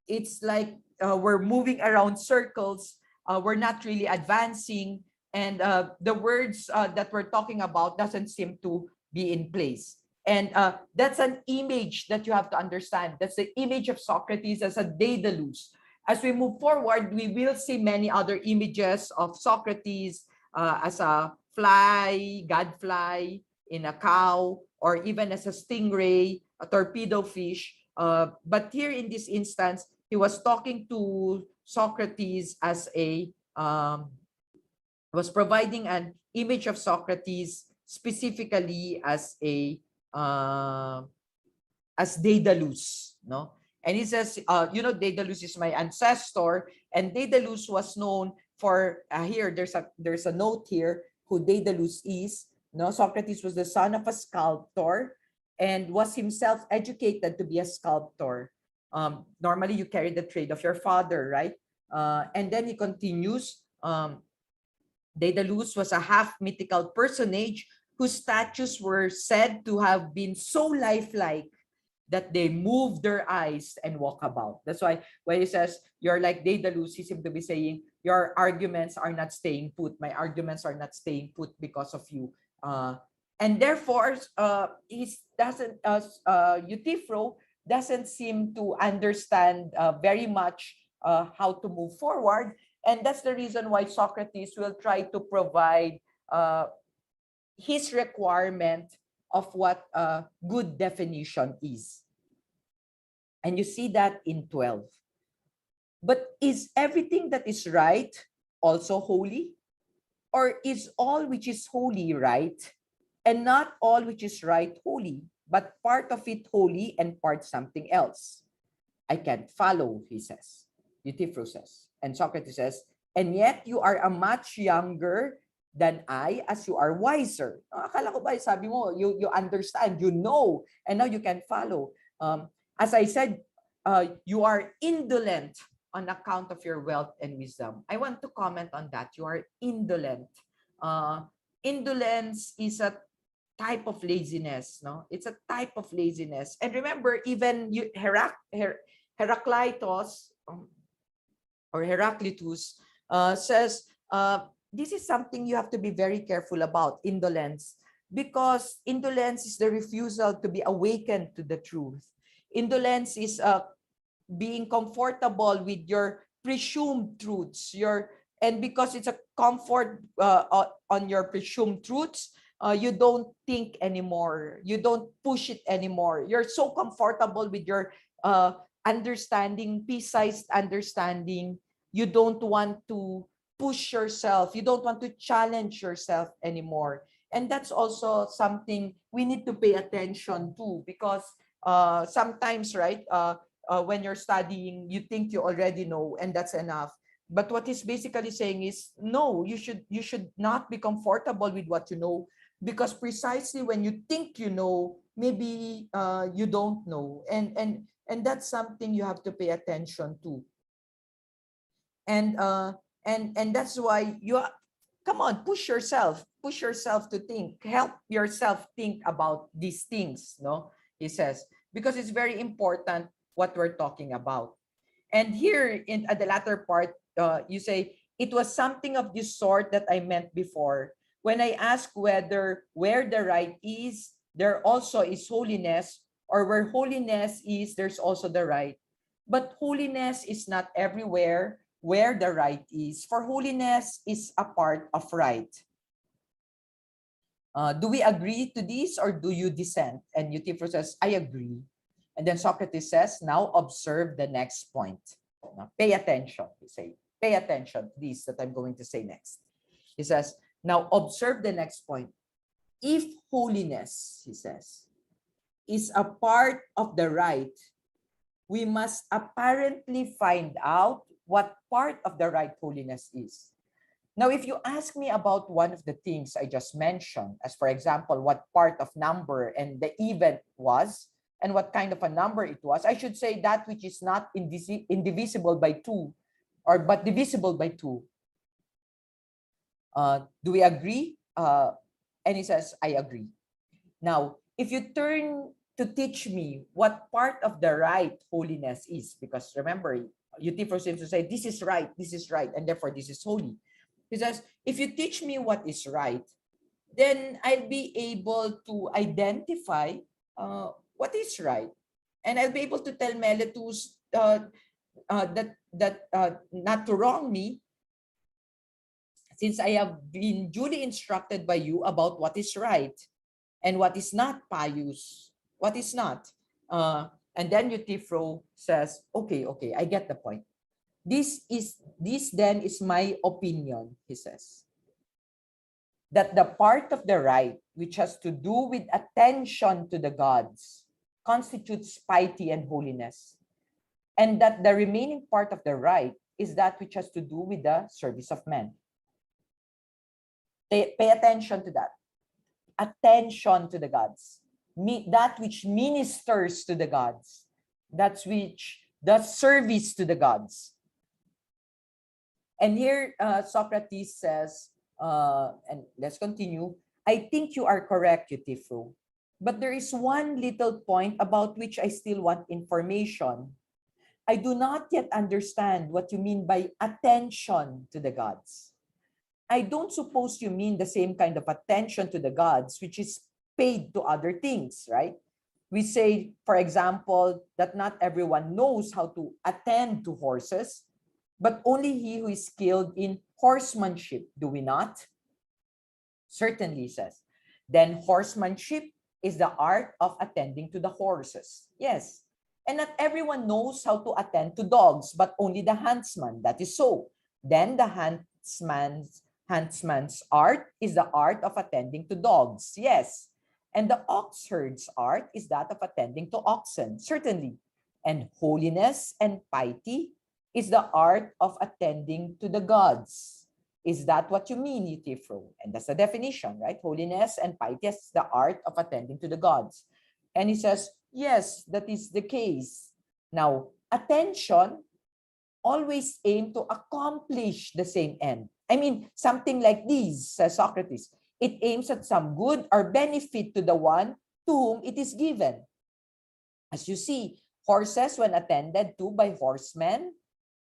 It's like we're moving around circles. We're not really advancing. And the words that we're talking about doesn't seem to be in place. And that's an image that you have to understand. That's the image of Socrates as a Daedalus. As we move forward, we will see many other images of Socrates as a fly, gadfly, in a cow, or even as a stingray, a torpedo fish. But here in this instance, he was talking to Socrates as was providing an image of Socrates specifically as as Daedalus, no? And he says, you know, Daedalus is my ancestor, and Daedalus was known for here. There's a note here who Daedalus is. No, Socrates was the son of a sculptor, and was himself educated to be a sculptor. Normally, you carry the trade of your father, right? And then he continues. Daedalus was a half mythical personage whose statues were said to have been so lifelike that they move their eyes and walk about. That's why when he says, you're like Daedalus, he seems to be saying, your arguments are not staying put. My arguments are not staying put because of you. And therefore, Euthyphro doesn't seem to understand very much how to move forward. And that's the reason why Socrates will try to provide his requirement of what a good definition is. And you see that in 12. But is everything that is right also holy? Or is all which is holy right, and not all which is right holy, but part of it holy and part something else? I can't follow, he says. Euthyphro says. And Socrates says, and yet you are a much younger than I, as you are wiser. Akala ko ba, sabi mo, you understand, you know, and now you can follow. As I said, you are indolent on account of your wealth and wisdom. I want to comment on that. You are indolent. Indolence is a type of laziness, no? It's a type of laziness. And remember, even Heraclitus or Heraclitus says, this is something you have to be very careful about, indolence, because indolence is the refusal to be awakened to the truth. Indolence is being comfortable with your presumed truths, and because it's a comfort on your presumed truths, you don't think anymore, you don't push it anymore. You're so comfortable with your understanding, pea-sized understanding, you don't want to push yourself, you don't want to challenge yourself anymore. And that's also something we need to pay attention to, because sometimes, right, when you're studying, you think you already know, and that's enough. But what he's basically saying is, no, you should not be comfortable with what you know, because precisely when you think you know, maybe you don't know, and that's something you have to pay attention to. And that's why come on, push yourself to think, help yourself think about these things, no, he says, because it's very important what we're talking about. And here in the latter part, you say, it was something of this sort that I meant before. When I ask where the right is, there also is holiness, or where holiness is, there's also the right. But holiness is not everywhere where the right is, for holiness is a part of right. Do we agree to this, or do you dissent? And Euthyphro says, I agree. And then Socrates says, now observe the next point. Now, pay attention, he say. Pay attention to this that I'm going to say next. He says, now observe the next point. If holiness, he says, is a part of the right, we must apparently find out what part of the right holiness is. Now, if you ask me about one of the things I just mentioned, as for example, what part of number and the event was, and what kind of a number it was, I should say that which is not indivisible by 2, or but divisible by 2. Do we agree? And he says, I agree. Now, if you turn to teach me what part of the right holiness is, because remember, Euthyphro seems to say, this is right, and therefore this is holy. He says, if you teach me what is right, then I'll be able to identify what is right. And I'll be able to tell Meletus that not to wrong me, since I have been duly instructed by you about what is right and what is not pious, what is not. And then Euthyphro says, okay, I get the point. This then is my opinion, he says, that the part of the right which has to do with attention to the gods constitutes piety and holiness, and that the remaining part of the right is that which has to do with the service of men. Pay attention to that. Attention to the gods. That which ministers to the gods. That which does service to the gods. And here Socrates says, and let's continue, I think you are correct, Euthyphro, but there is one little point about which I still want information. I do not yet understand what you mean by attention to the gods. I don't suppose you mean the same kind of attention to the gods which is paid to other things, right? We say, for example, that not everyone knows how to attend to horses, but only he who is skilled in horsemanship, do we not? Certainly, says. Then horsemanship is the art of attending to the horses. Yes. And not everyone knows how to attend to dogs, but only the huntsman. That is so. Then the huntsman's art is the art of attending to dogs. Yes. And the oxherd's art is that of attending to oxen. Certainly. And holiness and piety is the art of attending to the gods. Is that what you mean, Euthyphro? And that's the definition, right? Holiness and piety is the art of attending to the gods. And he says, yes, that is the case. Now, attention always aim to accomplish the same end. I mean, something like this, says Socrates. It aims at some good or benefit to the one to whom it is given. As you see, horses, when attended to by horsemen,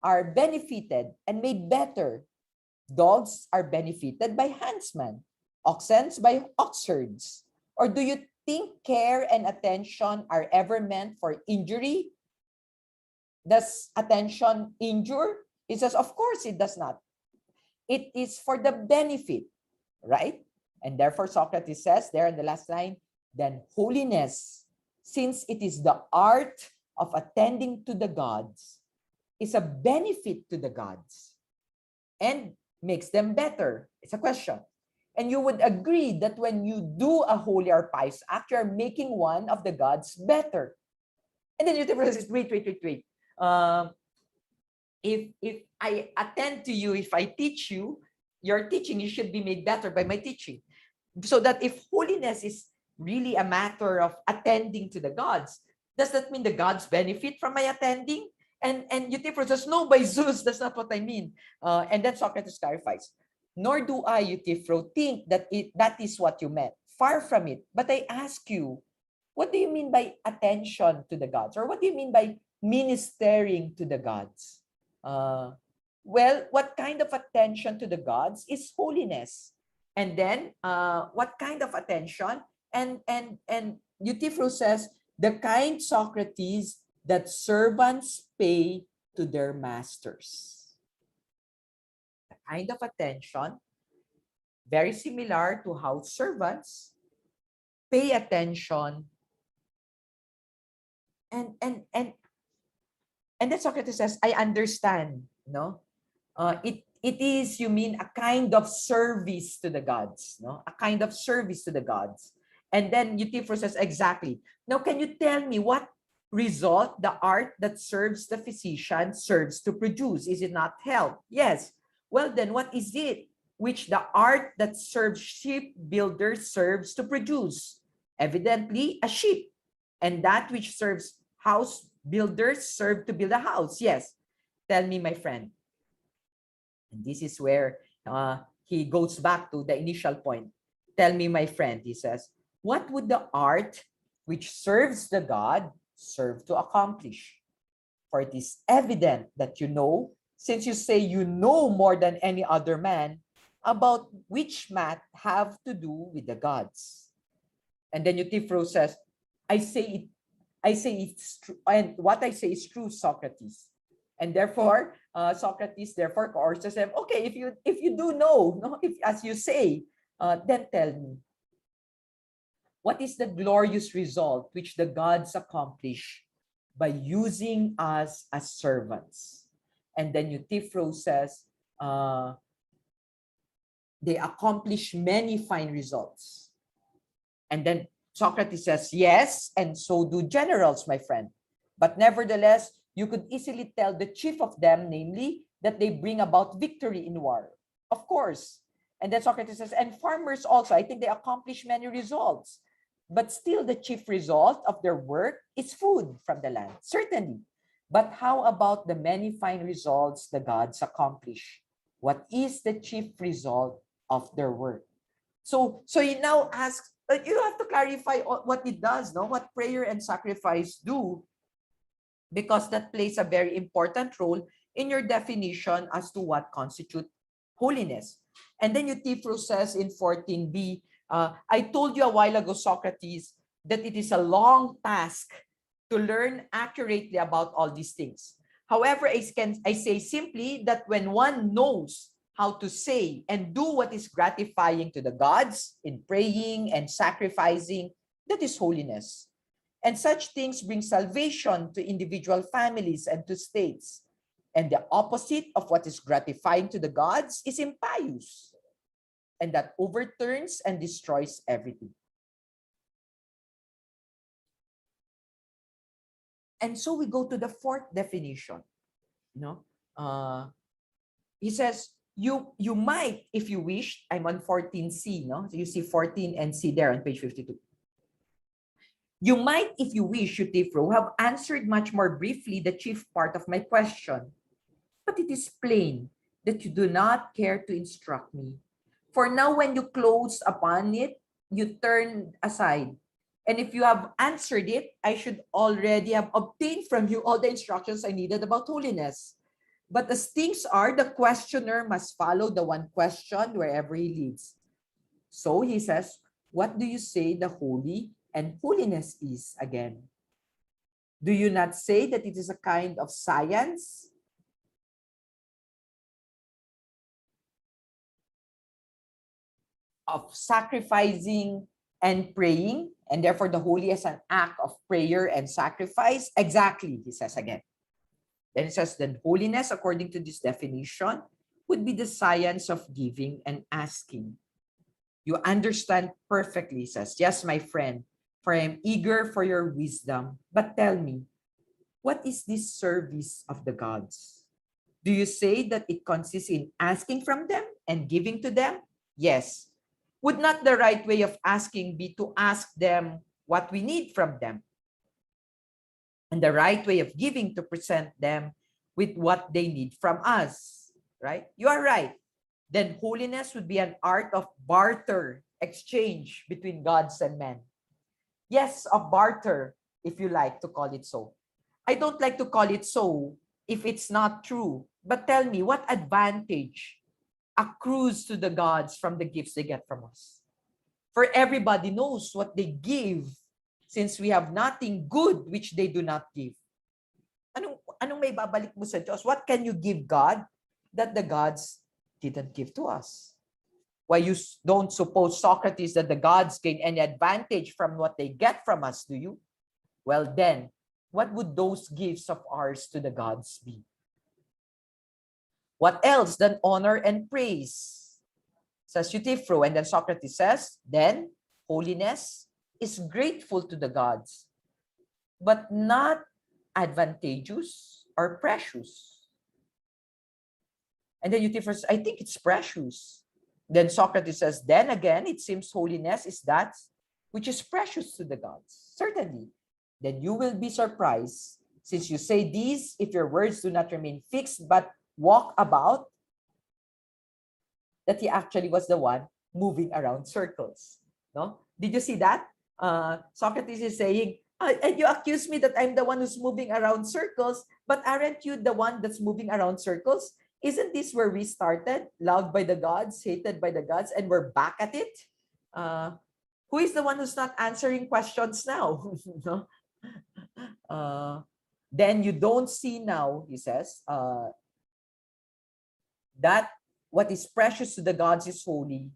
are benefited and made better. Dogs are benefited by huntsmen, oxen by oxherds. Or do you think care and attention are ever meant for injury? Does attention injure? He says, of course it does not. It is for the benefit, right? And therefore Socrates says there in the last line, then holiness, since it is the art of attending to the gods, is a benefit to the gods and makes them better. It's a question. And you would agree that when you do a holy or pious act, you're making one of the gods better. And then Euthyphro says, wait. If I attend to you, if I teach you, your teaching, you should be made better by my teaching. So that if holiness is really a matter of attending to the gods, does that mean the gods benefit from my attending? And Euthyphro says, no, by Zeus, that's not what I mean. And then Socrates clarifies, nor do I, Euthyphro, think that that is what you meant. Far from it. But I ask you, what do you mean by attention to the gods? Or what do you mean by ministering to the gods? Well, what kind of attention to the gods is holiness? And then, what kind of attention? And Euthyphro says, the kind, Socrates, that servants pay to their masters. The kind of attention, very similar to how servants pay attention, and and and and then Socrates says, I understand, no? It is, you mean, a kind of service to the gods, no? A kind of service to the gods. And then Euthyphro says, exactly. Now, can you tell me what result the art that serves the physician serves to produce? Is it not health? Yes. Well, then what is it which the art that serves ship builders serves to produce? Evidently, a ship. And that which serves house builders serve to build a house. Yes. Tell me, my friend. And this is where he goes back to the initial point. Tell me, my friend, he says, what would the art which serves the god serve to accomplish? For it is evident that you know, since you say you know more than any other man, about which math have to do with the gods. And then Euthyphro says, I say it's true, and what I say is true, Socrates. And therefore, Socrates therefore coerces him. Okay, if you do know, no, if as you say, then tell me, what is the glorious result which the gods accomplish by using us as servants? And then Euthyphro says, they accomplish many fine results. And then Socrates says, yes, and so do generals, my friend. But nevertheless, you could easily tell the chief of them, namely, that they bring about victory in war. Of course. And then Socrates says, and farmers also, I think they accomplish many results. But still, the chief result of their work is food from the land, certainly. But how about the many fine results the gods accomplish? What is the chief result of their work? So he now asks, you have to clarify what it does, no? What prayer and sacrifice do, because that plays a very important role in your definition as to what constitutes holiness. And then Euthyphro says in 14b, I told you a while ago, Socrates, that it is a long task to learn accurately about all these things. However, I say simply that when one knows how to say and do what is gratifying to the gods in praying and sacrificing, that is holiness. And such things bring salvation to individual families and to states. And the opposite of what is gratifying to the gods is impious, and that overturns and destroys everything. And so we go to the fourth definition. He says, you might, if you wish, I'm on 14c, no? So you see 14 and C there on page 52. You might, if you wish, Euthyphro, have answered much more briefly the chief part of my question. But it is plain that you do not care to instruct me. For now, when you close upon it, you turn aside. And if you have answered it, I should already have obtained from you all the instructions I needed about holiness. But as things are, the questioner must follow the one question wherever he leads. So he says, what do you say the holy and holiness is again? Do you not say that it is a kind of science? Of sacrificing and praying, and therefore the holy is an act of prayer and sacrifice? Exactly, he says again. Then it says, then holiness, according to this definition, would be the science of giving and asking. You understand perfectly, he says. Yes, my friend, for I am eager for your wisdom. But tell me, what is this service of the gods? Do you say that it consists in asking from them and giving to them? Yes. Would not the right way of asking be to ask them what we need from them? And the right way of giving to present them with what they need from us, right? You are right. Then holiness would be an art of barter, exchange between gods and men. Yes, of barter, if you like to call it so. I don't like to call it so if it's not true. But tell me, what advantage accrues to the gods from the gifts they get from us? For everybody knows what they give, since we have nothing good which they do not give. Anong may babalik mo sa Diyos? What can you give God that the gods didn't give to us? Why you don't suppose, Socrates, that the gods gain any advantage from what they get from us, do you? Well then, what would those gifts of ours to the gods be? What else than honor and praise? Says Euthyphro, and then Socrates says, then holiness is grateful to the gods, but not advantageous or precious. And then Euthyphro says, I think it's precious. Then Socrates says, then again, it seems holiness is that which is precious to the gods. Certainly. Then you will be surprised, since you say these, if your words do not remain fixed, but walk about, that he actually was the one moving around circles. No? Did you see that? Socrates is saying, and you accuse me that I'm the one who's moving around circles, but aren't you the one that's moving around circles? Isn't this where we started? Loved by the gods, hated by the gods, and we're back at it? Who is the one who's not answering questions now? No? Then you don't see now, he says, that what is precious to the gods is holy,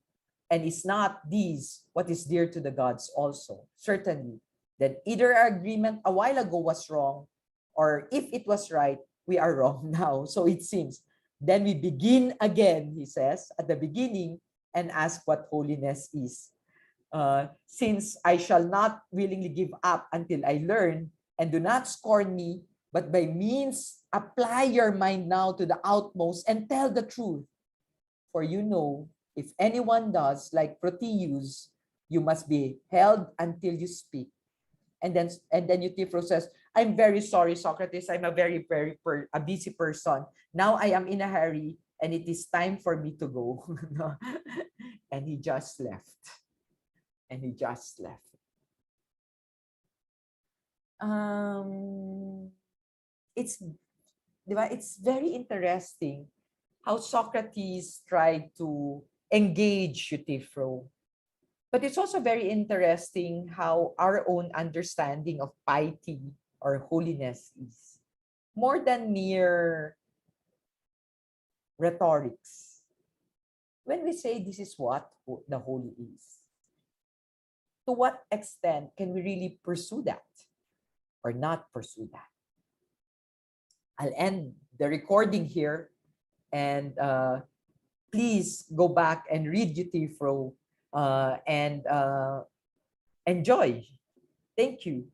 and is not these what is dear to the gods also. Certainly, that either our agreement a while ago was wrong, or if it was right, we are wrong now. So it seems. Then we begin again, he says, at the beginning, and ask what holiness is. Since I shall not willingly give up until I learn, and do not scorn me, but by means apply your mind now to the outmost and tell the truth. For you know, if anyone does like Proteus, you must be held until you speak. And then Euthyphro says, I'm very sorry, Socrates. I'm a very a busy person. Now I am in a hurry, and it is time for me to go. And he just left. And he just left. It's very interesting how Socrates tried to engage Euthyphro. But it's also very interesting how our own understanding of piety or holiness is more than mere rhetorics. When we say this is what the holy is, to what extent can we really pursue that or not pursue that? I'll end the recording here, and please go back and read Euthyphro and enjoy. Thank you.